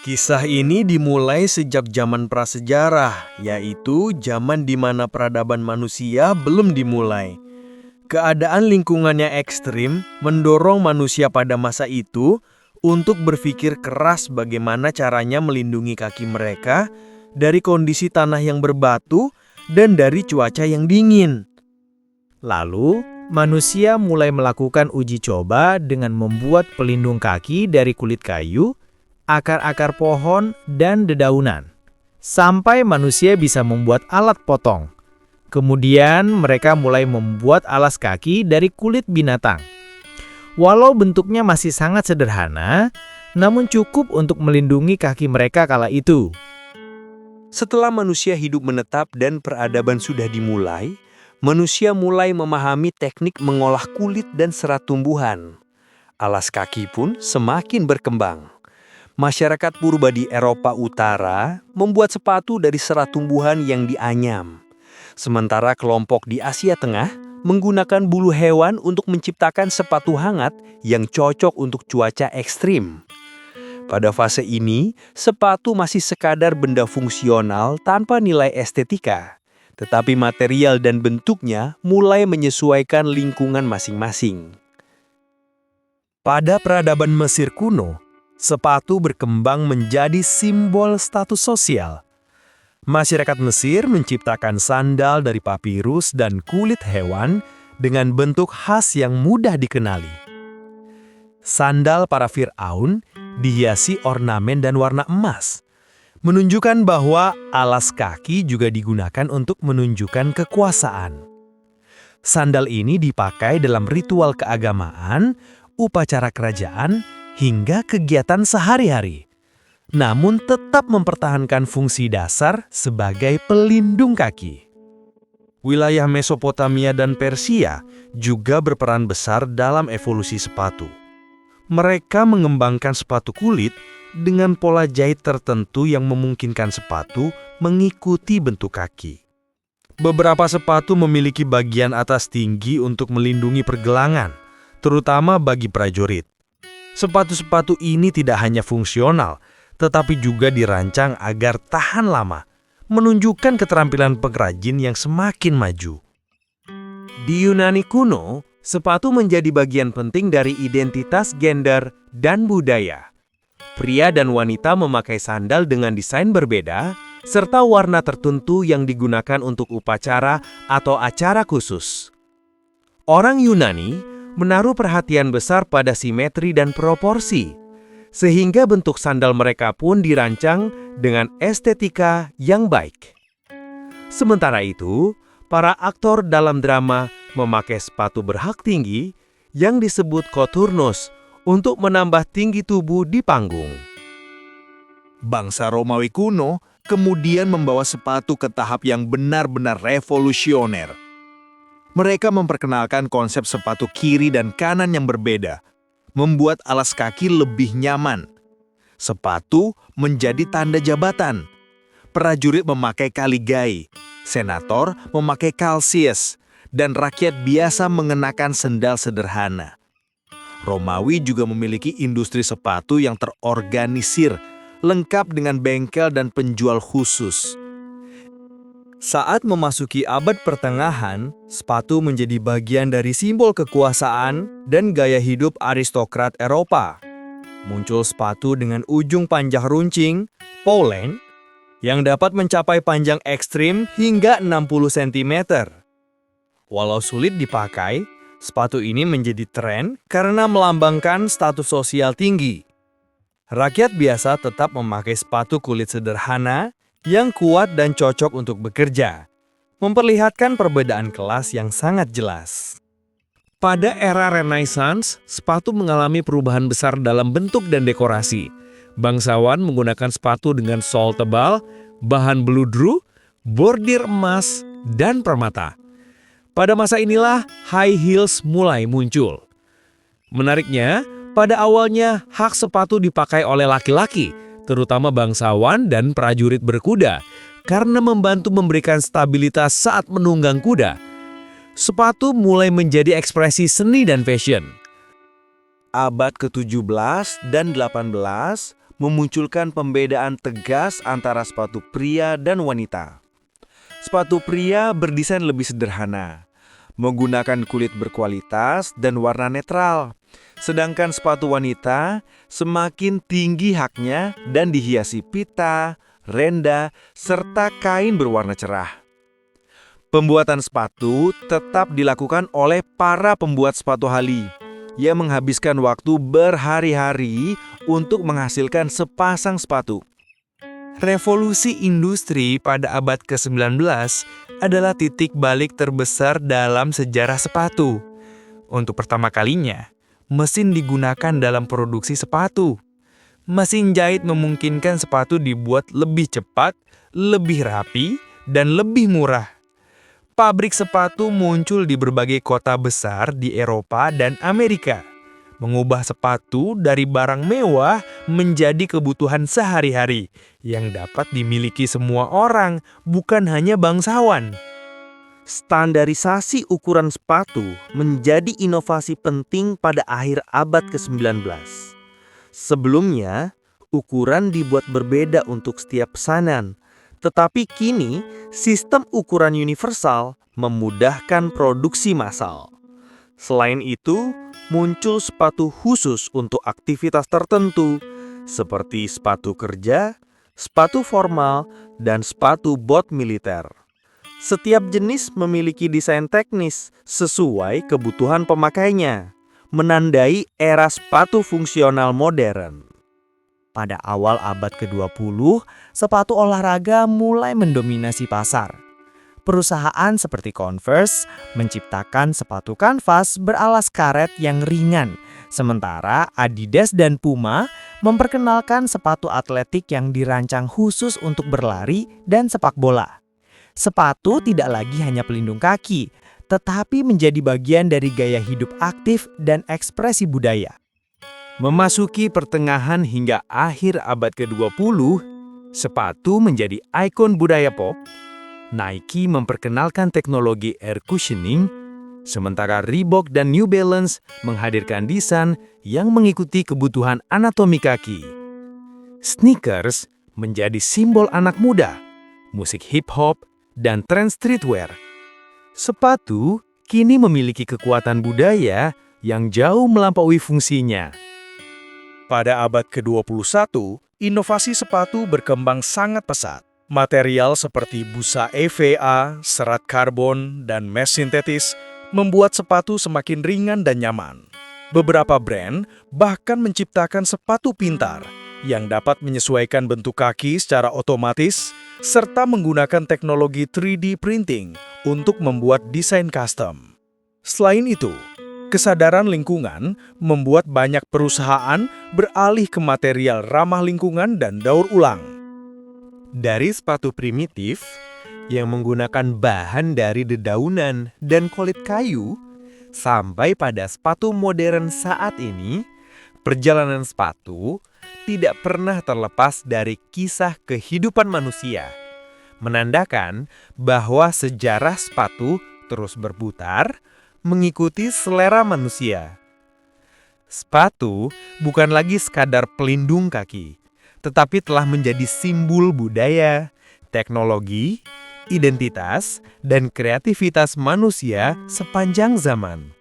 Kisah ini dimulai sejak zaman prasejarah, yaitu zaman di mana peradaban manusia belum dimulai. Keadaan lingkungannya ekstrim mendorong manusia pada masa itu untuk berpikir keras bagaimana caranya melindungi kaki mereka dari kondisi tanah yang berbatu dan dari cuaca yang dingin. Lalu, manusia mulai melakukan uji coba dengan membuat pelindung kaki dari kulit kayu, akar-akar pohon, dan dedaunan. Sampai manusia bisa membuat alat potong. Kemudian mereka mulai membuat alas kaki dari kulit binatang. Walau bentuknya masih sangat sederhana, namun cukup untuk melindungi kaki mereka kala itu. Setelah manusia hidup menetap dan peradaban sudah dimulai, manusia mulai memahami teknik mengolah kulit dan serat tumbuhan. Alas kaki pun semakin berkembang. Masyarakat purba di Eropa Utara membuat sepatu dari serat tumbuhan yang dianyam. Sementara kelompok di Asia Tengah menggunakan bulu hewan untuk menciptakan sepatu hangat yang cocok untuk cuaca ekstrim. Pada fase ini, sepatu masih sekadar benda fungsional tanpa nilai estetika. Tetapi material dan bentuknya mulai menyesuaikan lingkungan masing-masing. Pada peradaban Mesir kuno, sepatu berkembang menjadi simbol status sosial. Masyarakat Mesir menciptakan sandal dari papirus dan kulit hewan dengan bentuk khas yang mudah dikenali. Sandal para Fir'aun dihiasi ornamen dan warna emas, menunjukkan bahwa alas kaki juga digunakan untuk menunjukkan kekuasaan. Sandal ini dipakai dalam ritual keagamaan, upacara kerajaan, hingga kegiatan sehari-hari. Namun tetap mempertahankan fungsi dasar sebagai pelindung kaki. Wilayah Mesopotamia dan Persia juga berperan besar dalam evolusi sepatu. Mereka mengembangkan sepatu kulit dengan pola jahit tertentu yang memungkinkan sepatu mengikuti bentuk kaki. Beberapa sepatu memiliki bagian atas tinggi untuk melindungi pergelangan, terutama bagi prajurit. Sepatu-sepatu ini tidak hanya fungsional, tetapi juga dirancang agar tahan lama, menunjukkan keterampilan pengrajin yang semakin maju. Di Yunani kuno, sepatu menjadi bagian penting dari identitas gender dan budaya. Pria dan wanita memakai sandal dengan desain berbeda, serta warna tertentu yang digunakan untuk upacara atau acara khusus. Orang Yunani menaruh perhatian besar pada simetri dan proporsi, sehingga bentuk sandal mereka pun dirancang dengan estetika yang baik. Sementara itu, para aktor dalam drama memakai sepatu berhak tinggi yang disebut koturnos untuk menambah tinggi tubuh di panggung. Bangsa Romawi kuno kemudian membawa sepatu ke tahap yang benar-benar revolusioner. Mereka memperkenalkan konsep sepatu kiri dan kanan yang berbeda, membuat alas kaki lebih nyaman. Sepatu menjadi tanda jabatan. Prajurit memakai kaligai, senator memakai kalsius, dan rakyat biasa mengenakan sendal sederhana. Romawi juga memiliki industri sepatu yang terorganisir, lengkap dengan bengkel dan penjual khusus. Saat memasuki abad pertengahan, sepatu menjadi bagian dari simbol kekuasaan dan gaya hidup aristokrat Eropa. Muncul sepatu dengan ujung panjang runcing, pollen, yang dapat mencapai panjang ekstrim hingga 60 cm. Walau sulit dipakai, sepatu ini menjadi tren karena melambangkan status sosial tinggi. Rakyat biasa tetap memakai sepatu kulit sederhana yang kuat dan cocok untuk bekerja, memperlihatkan perbedaan kelas yang sangat jelas. Pada era Renaissance, sepatu mengalami perubahan besar dalam bentuk dan dekorasi. Bangsawan menggunakan sepatu dengan sol tebal, bahan beludru, bordir emas, dan permata. Pada masa inilah high heels mulai muncul. Menariknya, pada awalnya hak sepatu dipakai oleh laki-laki, terutama bangsawan dan prajurit berkuda, karena membantu memberikan stabilitas saat menunggang kuda. Sepatu mulai menjadi ekspresi seni dan fashion. Abad ke-17 dan 18 memunculkan pembedaan tegas antara sepatu pria dan wanita. Sepatu pria berdesain lebih sederhana, menggunakan kulit berkualitas dan warna netral. Sedangkan sepatu wanita semakin tinggi haknya dan dihiasi pita, renda, serta kain berwarna cerah. Pembuatan sepatu tetap dilakukan oleh para pembuat sepatu hali yang menghabiskan waktu berhari-hari untuk menghasilkan sepasang sepatu. Revolusi industri pada abad ke-19 adalah titik balik terbesar dalam sejarah sepatu. Untuk pertama kalinya, mesin digunakan dalam produksi sepatu. Mesin jahit memungkinkan sepatu dibuat lebih cepat, lebih rapi, dan lebih murah. Pabrik sepatu muncul di berbagai kota besar di Eropa dan Amerika, mengubah sepatu dari barang mewah menjadi kebutuhan sehari-hari yang dapat dimiliki semua orang, bukan hanya bangsawan. Standarisasi ukuran sepatu menjadi inovasi penting pada akhir abad ke-19. Sebelumnya, ukuran dibuat berbeda untuk setiap pesanan, tetapi kini sistem ukuran universal memudahkan produksi massal. Selain itu, muncul sepatu khusus untuk aktivitas tertentu, seperti sepatu kerja, sepatu formal, dan sepatu bot militer. Setiap jenis memiliki desain teknis sesuai kebutuhan pemakainya, menandai era sepatu fungsional modern. Pada awal abad ke-20, sepatu olahraga mulai mendominasi pasar. Perusahaan seperti Converse menciptakan sepatu kanvas beralas karet yang ringan, sementara Adidas dan Puma memperkenalkan sepatu atletik yang dirancang khusus untuk berlari dan sepak bola. Sepatu tidak lagi hanya pelindung kaki, tetapi menjadi bagian dari gaya hidup aktif dan ekspresi budaya. Memasuki pertengahan hingga akhir abad ke-20, sepatu menjadi ikon budaya pop. Nike memperkenalkan teknologi air cushioning, sementara Reebok dan New Balance menghadirkan desain yang mengikuti kebutuhan anatomi kaki. Sneakers menjadi simbol anak muda, musik hip-hop, dan tren streetwear. Sepatu kini memiliki kekuatan budaya yang jauh melampaui fungsinya. Pada abad ke-21, inovasi sepatu berkembang sangat pesat. Material seperti busa EVA, serat karbon, dan mesh sintetis membuat sepatu semakin ringan dan nyaman. Beberapa brand bahkan menciptakan sepatu pintar yang dapat menyesuaikan bentuk kaki secara otomatis serta menggunakan teknologi 3D printing untuk membuat desain custom. Selain itu, kesadaran lingkungan membuat banyak perusahaan beralih ke material ramah lingkungan dan daur ulang. Dari sepatu primitif yang menggunakan bahan dari dedaunan dan kulit kayu, sampai pada sepatu modern saat ini, perjalanan sepatu tidak pernah terlepas dari kisah kehidupan manusia, menandakan bahwa sejarah sepatu terus berputar mengikuti selera manusia. Sepatu bukan lagi sekadar pelindung kaki, tetapi telah menjadi simbol budaya, teknologi, identitas, dan kreativitas manusia sepanjang zaman.